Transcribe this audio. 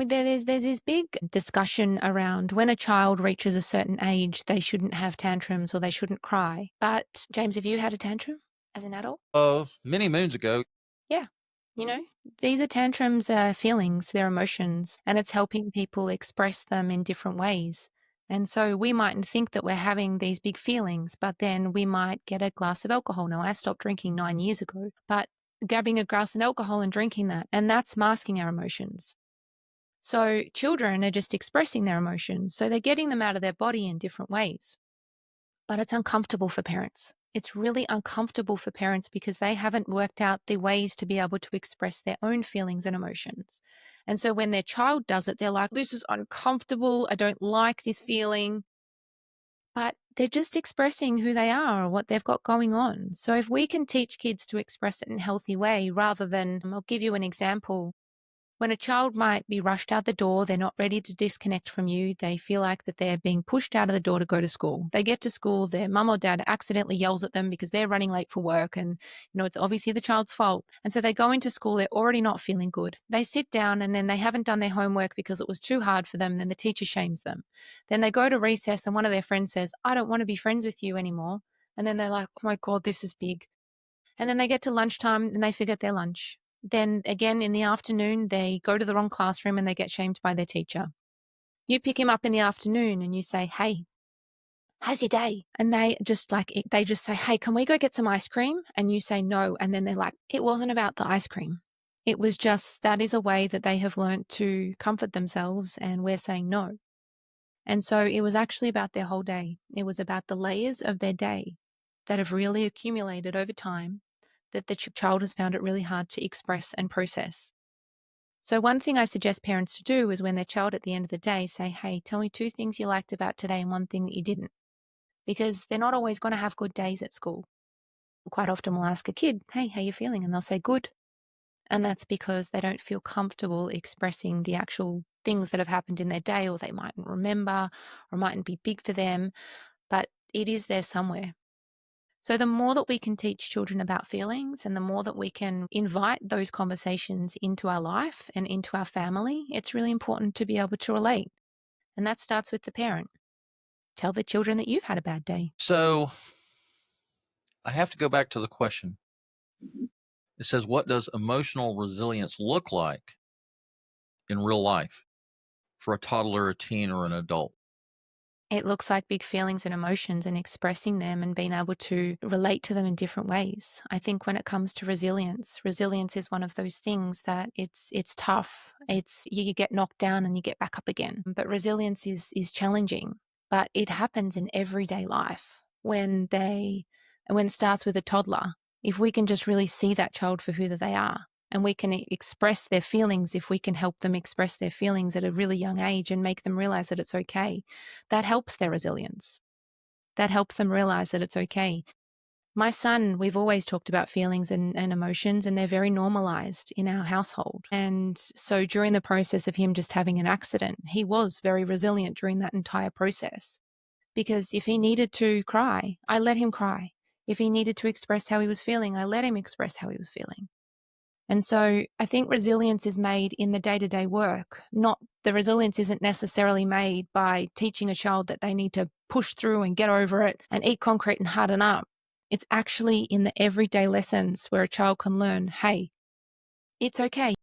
there's this big discussion around when a child reaches a certain age, they shouldn't have tantrums or they shouldn't cry. But James, have you had a tantrum as an adult? Many moons ago. Yeah. You know, these are tantrums, feelings, they're emotions, and it's helping people express them in different ways. And so we mightn't think that we're having these big feelings, but then we might get a glass of alcohol. Now, I stopped drinking 9 years ago, but grabbing a glass of alcohol and drinking that, and that's masking our emotions. So children are just expressing their emotions. So they're getting them out of their body in different ways. But it's uncomfortable for parents. It's really uncomfortable for parents because they haven't worked out the ways to be able to express their own feelings and emotions. And so when their child does it, they're like, this is uncomfortable. I don't like this feeling. But they're just expressing who they are or what they've got going on. So if we can teach kids to express it in a healthy way rather than, I'll give you an example. When a child might be rushed out the door, they're not ready to disconnect from you. They feel like that they're being pushed out of the door to go to school. They get to school, their mum or dad accidentally yells at them because they're running late for work and, it's obviously the child's fault. And so they go into school, they're already not feeling good. They sit down and then they haven't done their homework because it was too hard for them. And then the teacher shames them. Then they go to recess and one of their friends says, I don't want to be friends with you anymore. And then they're like, oh my God, this is big. And then they get to lunchtime and they forget their lunch. Then again in the afternoon, they go to the wrong classroom and they get shamed by their teacher. You pick him up in the afternoon and you say, hey, how's your day? And they just say, hey, can we go get some ice cream? And you say no. And then they're like, it wasn't about the ice cream. It was just, that is a way that they have learned to comfort themselves. And we're saying no. And so it was actually about their whole day. It was about the layers of their day that have really accumulated over time that the child has found it really hard to express and process. So one thing I suggest parents to do is when their child at the end of the day say, hey, tell me 2 things you liked about today and 1 thing that you didn't. Because they're not always going to have good days at school. Quite often we'll ask a kid, hey, how you feeling? And they'll say good. And that's because they don't feel comfortable expressing the actual things that have happened in their day, or they mightn't remember or mightn't be big for them, but it is there somewhere. So the more that we can teach children about feelings and the more that we can invite those conversations into our life and into our family, it's really important to be able to relate. And that starts with the parent. Tell the children that you've had a bad day. So I have to go back to the question. It says, what does emotional resilience look like in real life for a toddler, a teen, or an adult? It looks like big feelings and emotions and expressing them and being able to relate to them in different ways. I think when it comes to resilience is one of those things that it's tough. It's you get knocked down and you get back up again. But resilience is challenging, but it happens in everyday life when it starts with a toddler. If we can just really see that child for who they are, and we can express their feelings, if we can help them express their feelings at a really young age and make them realize that it's okay, that helps their resilience. That helps them realize that it's okay. My son, we've always talked about feelings and emotions, and they're very normalized in our household. And so during the process of him just having an accident, he was very resilient during that entire process. Because if he needed to cry, I let him cry. If he needed to express how he was feeling, I let him express how he was feeling. And so I think resilience is made in the day-to-day work. The resilience isn't necessarily made by teaching a child that they need to push through and get over it and eat concrete and harden up. It's actually in the everyday lessons where a child can learn, hey, it's okay.